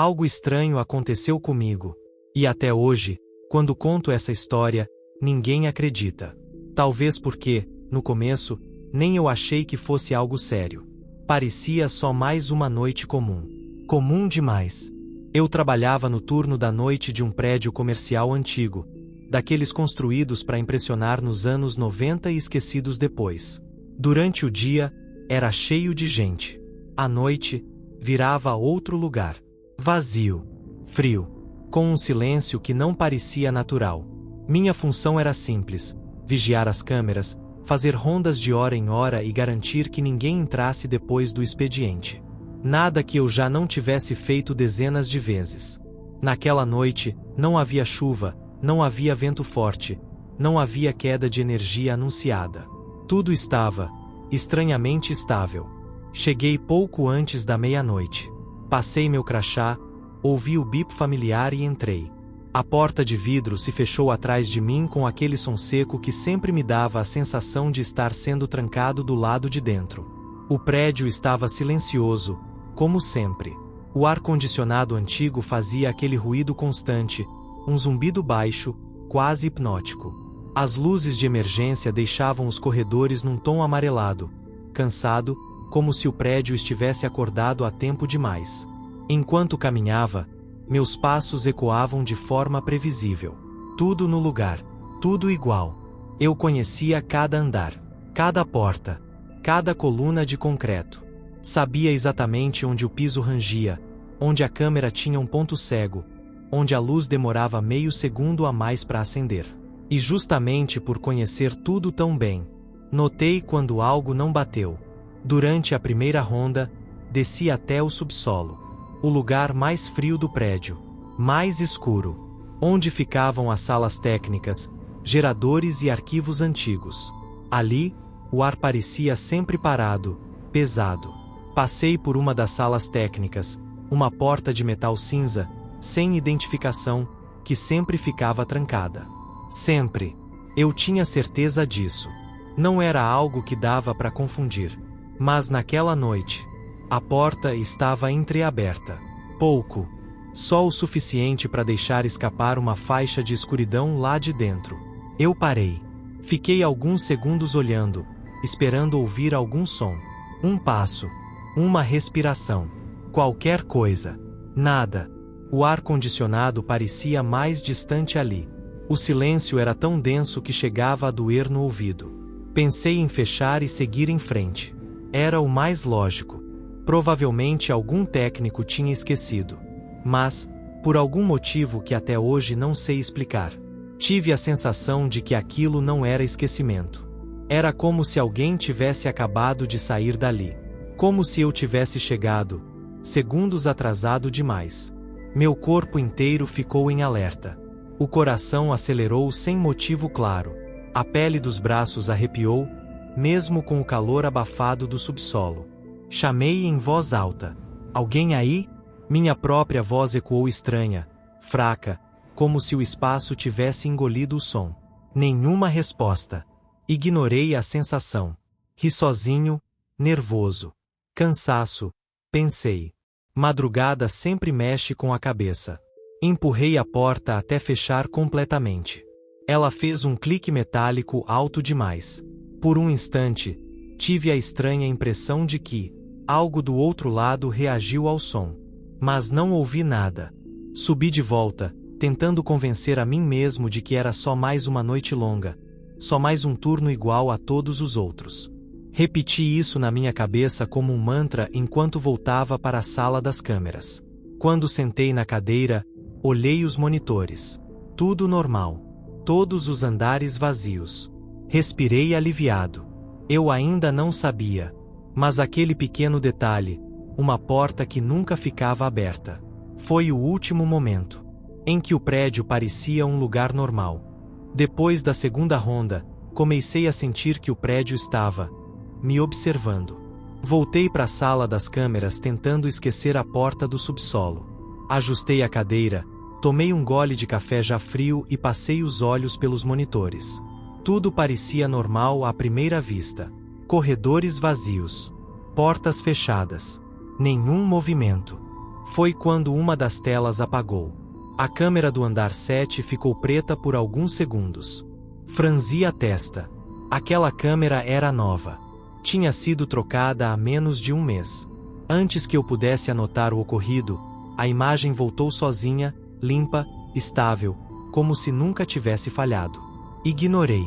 Algo estranho aconteceu comigo. E até hoje, quando conto essa história, ninguém acredita. Talvez porque, no começo, nem eu achei que fosse algo sério. Parecia só mais uma noite comum. Comum demais. Eu trabalhava no turno da noite de um prédio comercial antigo, daqueles construídos para impressionar nos anos 90 e esquecidos depois. Durante o dia, era cheio de gente. À noite, virava outro lugar. Vazio, frio, com um silêncio que não parecia natural. Minha função era simples: vigiar as câmeras, fazer rondas de hora em hora e garantir que ninguém entrasse depois do expediente. Nada que eu já não tivesse feito dezenas de vezes. Naquela noite, não havia chuva, não havia vento forte, não havia queda de energia anunciada. Tudo estava, estranhamente estável. Cheguei pouco antes da meia-noite. Passei meu crachá, ouvi o bip familiar e entrei. A porta de vidro se fechou atrás de mim com aquele som seco que sempre me dava a sensação de estar sendo trancado do lado de dentro. O prédio estava silencioso, como sempre. O ar-condicionado antigo fazia aquele ruído constante, um zumbido baixo, quase hipnótico. As luzes de emergência deixavam os corredores num tom amarelado, cansado, como se o prédio estivesse acordado há tempo demais. Enquanto caminhava, meus passos ecoavam de forma previsível. Tudo no lugar, tudo igual. Eu conhecia cada andar, cada porta, cada coluna de concreto. Sabia exatamente onde o piso rangia, onde a câmera tinha um ponto cego, onde a luz demorava meio segundo a mais para acender. E justamente por conhecer tudo tão bem, notei quando algo não bateu. Durante a primeira ronda, desci até o subsolo, o lugar mais frio do prédio, mais escuro, onde ficavam as salas técnicas, geradores e arquivos antigos. Ali, o ar parecia sempre parado, pesado. Passei por uma das salas técnicas, uma porta de metal cinza, sem identificação, que sempre ficava trancada. Sempre. Eu tinha certeza disso. Não era algo que dava para confundir. Mas naquela noite, a porta estava entreaberta. Pouco. Só o suficiente para deixar escapar uma faixa de escuridão lá de dentro. Eu parei. Fiquei alguns segundos olhando, esperando ouvir algum som. Um passo. Uma respiração. Qualquer coisa. Nada. O ar-condicionado parecia mais distante ali. O silêncio era tão denso que chegava a doer no ouvido. Pensei em fechar e seguir em frente. Era o mais lógico. Provavelmente algum técnico tinha esquecido. Mas, por algum motivo que até hoje não sei explicar, tive a sensação de que aquilo não era esquecimento. Era como se alguém tivesse acabado de sair dali. Como se eu tivesse chegado, segundos atrasado demais. Meu corpo inteiro ficou em alerta. O coração acelerou sem motivo claro. A pele dos braços arrepiou, mesmo com o calor abafado do subsolo. Chamei em voz alta. Alguém aí? Minha própria voz ecoou estranha, fraca, como se o espaço tivesse engolido o som. Nenhuma resposta. Ignorei a sensação. Ri sozinho, nervoso. Cansaço, pensei. Madrugada sempre mexe com a cabeça. Empurrei a porta até fechar completamente. Ela fez um clique metálico alto demais. Por um instante, tive a estranha impressão de que algo do outro lado reagiu ao som. Mas não ouvi nada. Subi de volta, tentando convencer a mim mesmo de que era só mais uma noite longa, só mais um turno igual a todos os outros. Repeti isso na minha cabeça como um mantra enquanto voltava para a sala das câmeras. Quando sentei na cadeira, olhei os monitores. Tudo normal. Todos os andares vazios. Respirei aliviado. Eu ainda não sabia. Mas aquele pequeno detalhe, uma porta que nunca ficava aberta. Foi o último momento em que o prédio parecia um lugar normal. Depois da segunda ronda, comecei a sentir que o prédio estava me observando. Voltei para a sala das câmeras tentando esquecer a porta do subsolo. Ajustei a cadeira, tomei um gole de café já frio e passei os olhos pelos monitores. Tudo parecia normal à primeira vista. Corredores vazios. Portas fechadas. Nenhum movimento. Foi quando uma das telas apagou. A câmera do andar 7 ficou preta por alguns segundos. Franzi a testa. Aquela câmera era nova. Tinha sido trocada há menos de um mês. Antes que eu pudesse anotar o ocorrido, a imagem voltou sozinha, limpa, estável, como se nunca tivesse falhado. Ignorei.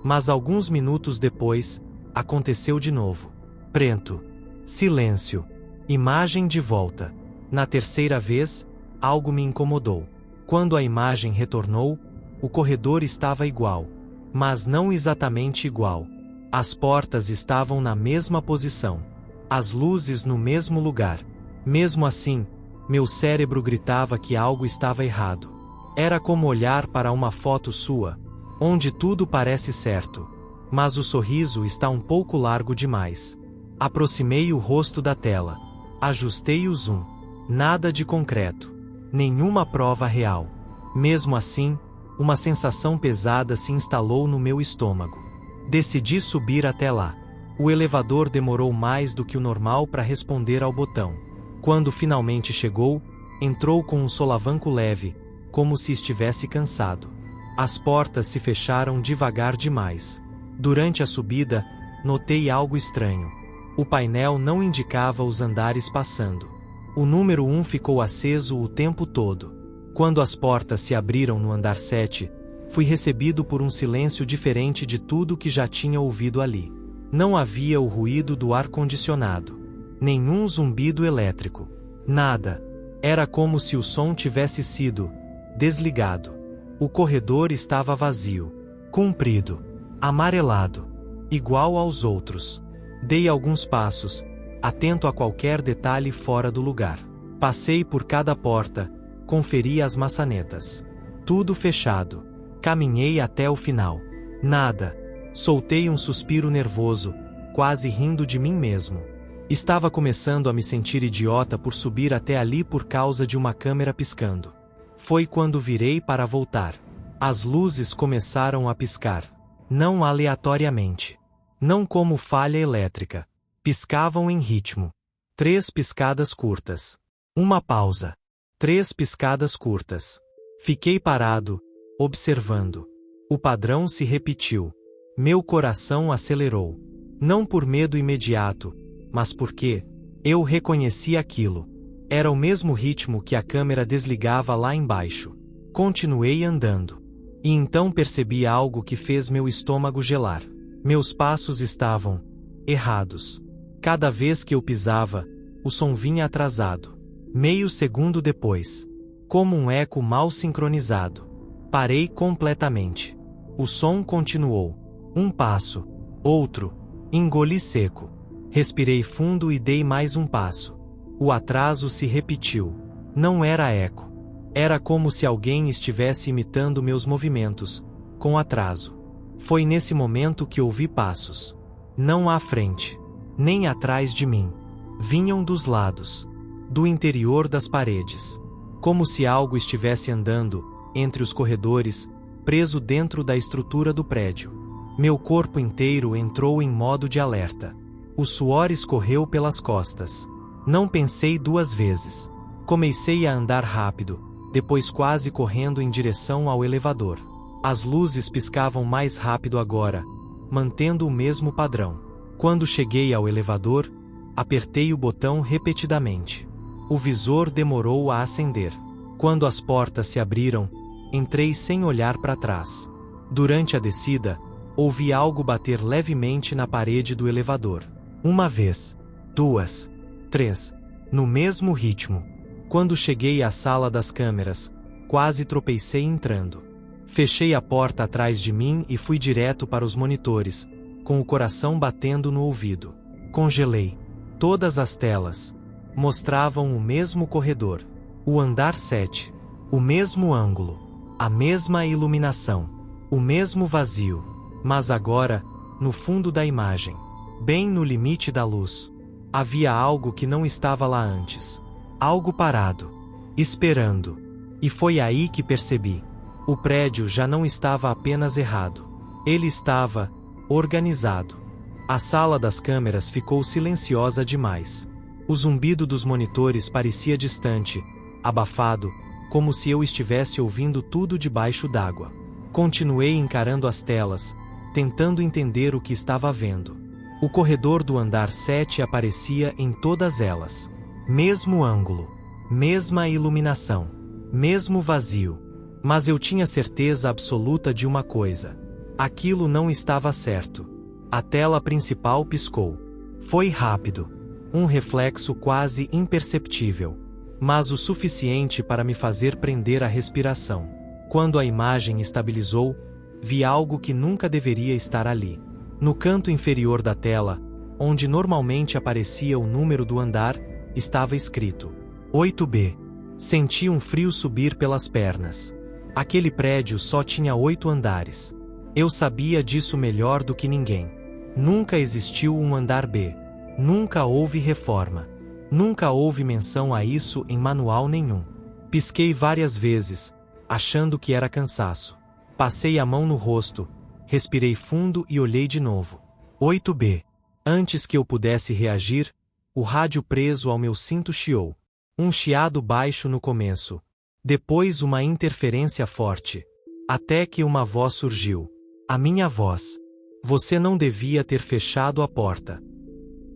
Mas alguns minutos depois, aconteceu de novo. Preto. Silêncio. Imagem de volta. Na terceira vez, algo me incomodou. Quando a imagem retornou, o corredor estava igual. Mas não exatamente igual. As portas estavam na mesma posição. As luzes no mesmo lugar. Mesmo assim, meu cérebro gritava que algo estava errado. Era como olhar para uma foto sua, onde tudo parece certo, mas o sorriso está um pouco largo demais. Aproximei o rosto da tela. Ajustei o zoom. Nada de concreto. Nenhuma prova real. Mesmo assim, uma sensação pesada se instalou no meu estômago. Decidi subir até lá. O elevador demorou mais do que o normal para responder ao botão. Quando finalmente chegou, entrou com um solavanco leve, como se estivesse cansado. As portas se fecharam devagar demais. Durante a subida, notei algo estranho. O painel não indicava os andares passando. O número 1 ficou aceso o tempo todo. Quando as portas se abriram no andar 7, fui recebido por um silêncio diferente de tudo que já tinha ouvido ali. Não havia o ruído do ar-condicionado. Nenhum zumbido elétrico. Nada. Era como se o som tivesse sido desligado. O corredor estava vazio. Comprido. Amarelado. Igual aos outros. Dei alguns passos, atento a qualquer detalhe fora do lugar. Passei por cada porta, conferi as maçanetas. Tudo fechado. Caminhei até o final. Nada. Soltei um suspiro nervoso, quase rindo de mim mesmo. Estava começando a me sentir idiota por subir até ali por causa de uma câmera piscando. Foi quando virei para voltar. As luzes começaram a piscar. Não aleatoriamente. Não como falha elétrica. Piscavam em ritmo. 3 piscadas curtas. Uma pausa. 3 piscadas curtas. Fiquei parado, observando. O padrão se repetiu. Meu coração acelerou. Não por medo imediato, mas porque eu reconheci aquilo. Era o mesmo ritmo que a câmera desligava lá embaixo. Continuei andando. E então percebi algo que fez meu estômago gelar. Meus passos estavam errados. Cada vez que eu pisava, o som vinha atrasado. Meio segundo depois. Como um eco mal sincronizado. Parei completamente. O som continuou. Um passo. Outro. Engoli seco. Respirei fundo e dei mais um passo. O atraso se repetiu. Não era eco. Era como se alguém estivesse imitando meus movimentos, com atraso. Foi nesse momento que ouvi passos. Não à frente. Nem atrás de mim. Vinham dos lados. Do interior das paredes. Como se algo estivesse andando, entre os corredores, preso dentro da estrutura do prédio. Meu corpo inteiro entrou em modo de alerta. O suor escorreu pelas costas. Não pensei 2 vezes. Comecei a andar rápido, depois quase correndo em direção ao elevador. As luzes piscavam mais rápido agora, mantendo o mesmo padrão. Quando cheguei ao elevador, apertei o botão repetidamente. O visor demorou a acender. Quando as portas se abriram, entrei sem olhar para trás. Durante a descida, ouvi algo bater levemente na parede do elevador. 1 vez, 2, 3, no mesmo ritmo. Quando cheguei à sala das câmeras, quase tropecei entrando. Fechei a porta atrás de mim e fui direto para os monitores, com o coração batendo no ouvido. Congelei. Todas as telas mostravam o mesmo corredor. O andar 7. O mesmo ângulo. A mesma iluminação. O mesmo vazio. Mas agora, no fundo da imagem, bem no limite da luz, havia algo que não estava lá antes. Algo parado. Esperando. E foi aí que percebi. O prédio já não estava apenas errado. Ele estava organizado. A sala das câmeras ficou silenciosa demais. O zumbido dos monitores parecia distante, abafado, como se eu estivesse ouvindo tudo debaixo d'água. Continuei encarando as telas, tentando entender o que estava vendo. O corredor do andar 7 aparecia em todas elas. Mesmo ângulo, mesma iluminação, mesmo vazio. Mas eu tinha certeza absoluta de uma coisa. Aquilo não estava certo. A tela principal piscou. Foi rápido. Um reflexo quase imperceptível, mas o suficiente para me fazer prender a respiração. Quando a imagem estabilizou, vi algo que nunca deveria estar ali. No canto inferior da tela, onde normalmente aparecia o número do andar, estava escrito 8B. Senti um frio subir pelas pernas. Aquele prédio só tinha 8 andares. Eu sabia disso melhor do que ninguém. Nunca existiu um andar B. Nunca houve reforma. Nunca houve menção a isso em manual nenhum. Pisquei várias vezes, achando que era cansaço. Passei a mão no rosto, respirei fundo e olhei de novo. 8B. Antes que eu pudesse reagir, o rádio preso ao meu cinto chiou. Um chiado baixo no começo. Depois uma interferência forte. Até que uma voz surgiu. A minha voz. Você não devia ter fechado a porta.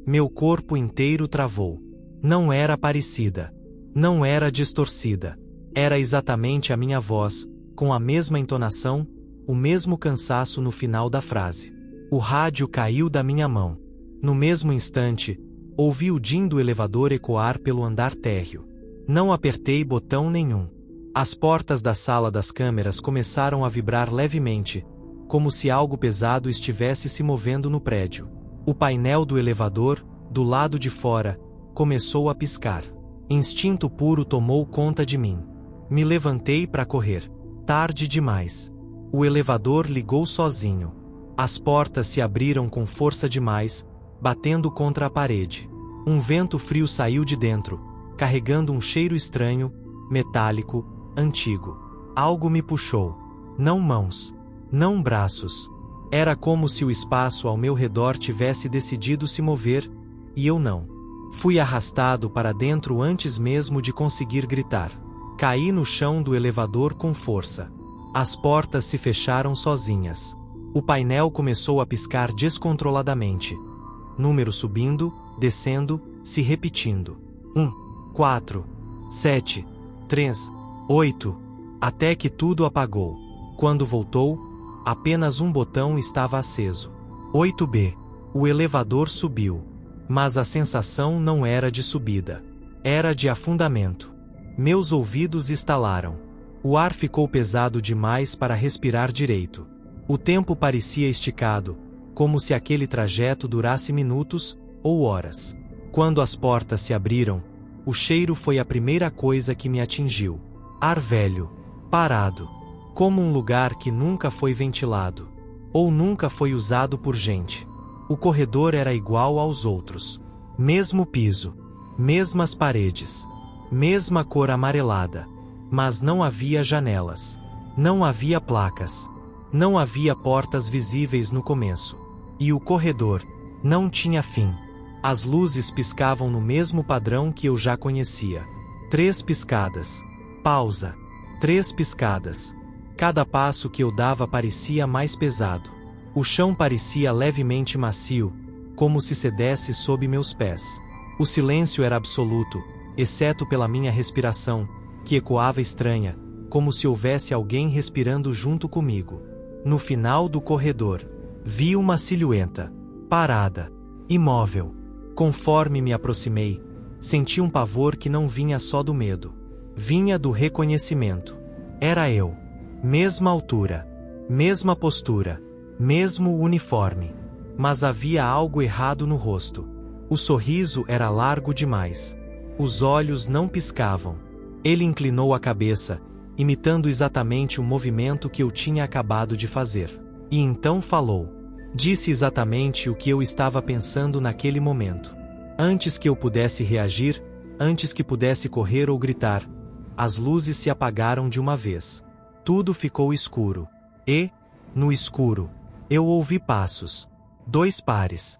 Meu corpo inteiro travou. Não era parecida. Não era distorcida. Era exatamente a minha voz, com a mesma entonação, o mesmo cansaço no final da frase. O rádio caiu da minha mão. No mesmo instante, ouvi o din do elevador ecoar pelo andar térreo. Não apertei botão nenhum. As portas da sala das câmeras começaram a vibrar levemente, como se algo pesado estivesse se movendo no prédio. O painel do elevador, do lado de fora, começou a piscar. Instinto puro tomou conta de mim. Me levantei para correr. Tarde demais. O elevador ligou sozinho. As portas se abriram com força demais, batendo contra a parede. Um vento frio saiu de dentro, carregando um cheiro estranho, metálico, antigo. Algo me puxou. Não mãos. Não braços. Era como se o espaço ao meu redor tivesse decidido se mover, e eu não. Fui arrastado para dentro antes mesmo de conseguir gritar. Caí no chão do elevador com força. As portas se fecharam sozinhas. O painel começou a piscar descontroladamente. Números subindo, descendo, se repetindo. 1, 4, 7, 3, 8, até que tudo apagou. Quando voltou, apenas um botão estava aceso. 8B. O elevador subiu. Mas a sensação não era de subida. Era de afundamento. Meus ouvidos estalaram. O ar ficou pesado demais para respirar direito. O tempo parecia esticado, como se aquele trajeto durasse minutos ou horas. Quando as portas se abriram, o cheiro foi a primeira coisa que me atingiu. Ar velho, parado, como um lugar que nunca foi ventilado, ou nunca foi usado por gente. O corredor era igual aos outros. Mesmo piso, mesmas paredes, mesma cor amarelada. Mas não havia janelas. Não havia placas. Não havia portas visíveis no começo. E o corredor não tinha fim. As luzes piscavam no mesmo padrão que eu já conhecia. 3 piscadas. Pausa. 3 piscadas. Cada passo que eu dava parecia mais pesado. O chão parecia levemente macio, como se cedesse sob meus pés. O silêncio era absoluto, exceto pela minha respiração, que ecoava estranha, como se houvesse alguém respirando junto comigo. No final do corredor, vi uma silhueta, parada, imóvel. Conforme me aproximei, senti um pavor que não vinha só do medo. Vinha do reconhecimento. Era eu. Mesma altura, mesma postura, mesmo uniforme. Mas havia algo errado no rosto. O sorriso era largo demais. Os olhos não piscavam. Ele inclinou a cabeça, imitando exatamente o movimento que eu tinha acabado de fazer. E então falou. Disse exatamente o que eu estava pensando naquele momento. Antes que eu pudesse reagir, antes que pudesse correr ou gritar, as luzes se apagaram de uma vez. Tudo ficou escuro. E, no escuro, eu ouvi passos. 2 pares.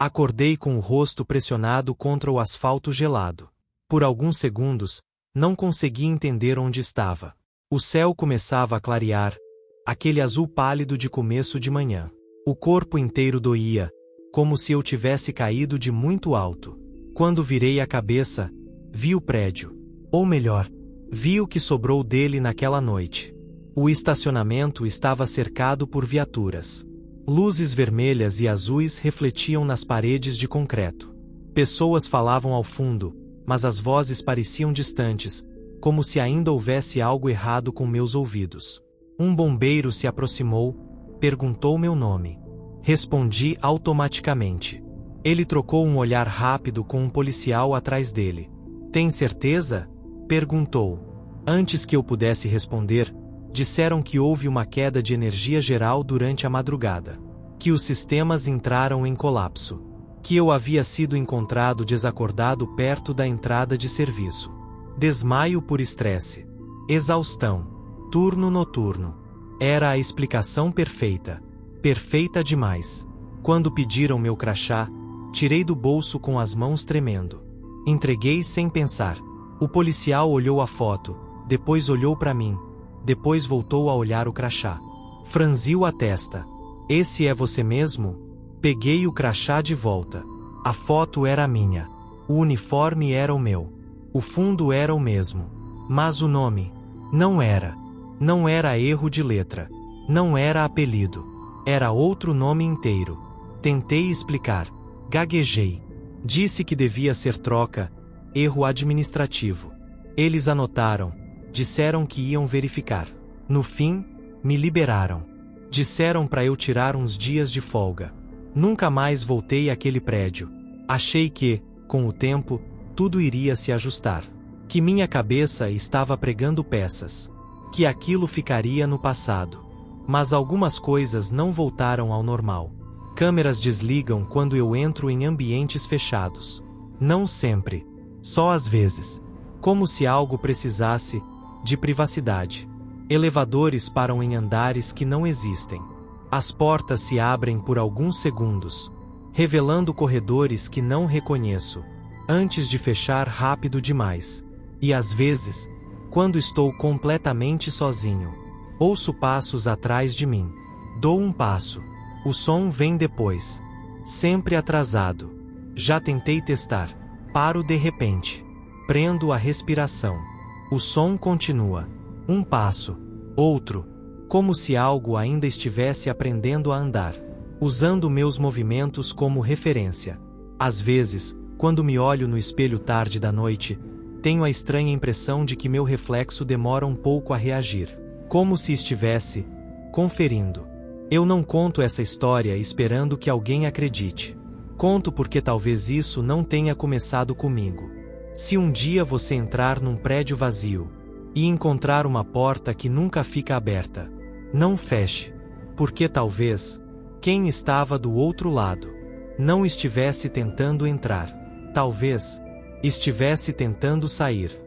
Acordei com o rosto pressionado contra o asfalto gelado. Por alguns segundos, não consegui entender onde estava. O céu começava a clarear, aquele azul pálido de começo de manhã. O corpo inteiro doía, como se eu tivesse caído de muito alto. Quando virei a cabeça, vi o prédio. Ou melhor, vi o que sobrou dele naquela noite. O estacionamento estava cercado por viaturas. Luzes vermelhas e azuis refletiam nas paredes de concreto. Pessoas falavam ao fundo, mas as vozes pareciam distantes, como se ainda houvesse algo errado com meus ouvidos. Um bombeiro se aproximou, perguntou meu nome. Respondi automaticamente. Ele trocou um olhar rápido com um policial atrás dele. Tem certeza? Perguntou. Antes que eu pudesse responder, disseram que houve uma queda de energia geral durante a madrugada. Que os sistemas entraram em colapso. Que eu havia sido encontrado desacordado perto da entrada de serviço. Desmaio por estresse. Exaustão. Turno noturno. Era a explicação perfeita. Perfeita demais. Quando pediram meu crachá, tirei do bolso com as mãos tremendo. Entreguei sem pensar. O policial olhou a foto, depois olhou para mim, depois voltou a olhar o crachá. Franziu a testa. Esse é você mesmo? Peguei o crachá de volta. A foto era minha. O uniforme era o meu. O fundo era o mesmo. Mas o nome? Não era. Não era erro de letra. Não era apelido. Era outro nome inteiro. Tentei explicar. Gaguejei. Disse que devia ser troca, erro administrativo. Eles anotaram. Disseram que iam verificar. No fim, me liberaram. Disseram para eu tirar uns dias de folga. Nunca mais voltei àquele prédio. Achei que, com o tempo, tudo iria se ajustar. Que minha cabeça estava pregando peças. Que aquilo ficaria no passado. Mas algumas coisas não voltaram ao normal. Câmeras desligam quando eu entro em ambientes fechados. Não sempre. Só às vezes. Como se algo precisasse de privacidade. Elevadores param em andares que não existem. As portas se abrem por alguns segundos, revelando corredores que não reconheço, antes de fechar rápido demais. E às vezes, quando estou completamente sozinho, ouço passos atrás de mim. Dou um passo. O som vem depois. Sempre atrasado. Já tentei testar. Paro de repente. Prendo a respiração. O som continua. Um passo. Outro. Como se algo ainda estivesse aprendendo a andar. Usando meus movimentos como referência. Às vezes, quando me olho no espelho tarde da noite, tenho a estranha impressão de que meu reflexo demora um pouco a reagir. Como se estivesse conferindo. Eu não conto essa história esperando que alguém acredite. Conto porque talvez isso não tenha começado comigo. Se um dia você entrar num prédio vazio e encontrar uma porta que nunca fica aberta, não feche, porque talvez quem estava do outro lado não estivesse tentando entrar. Talvez estivesse tentando sair.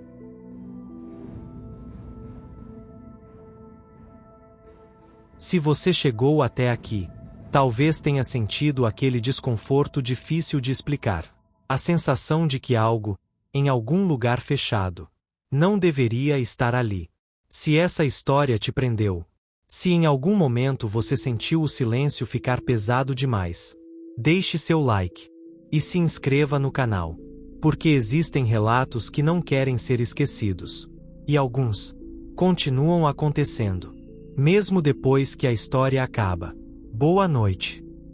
Se você chegou até aqui, talvez tenha sentido aquele desconforto difícil de explicar. A sensação de que algo, em algum lugar fechado, não deveria estar ali. Se essa história te prendeu, se em algum momento você sentiu o silêncio ficar pesado demais, deixe seu like e se inscreva no canal, porque existem relatos que não querem ser esquecidos, e alguns continuam acontecendo, mesmo depois que a história acaba. Boa noite.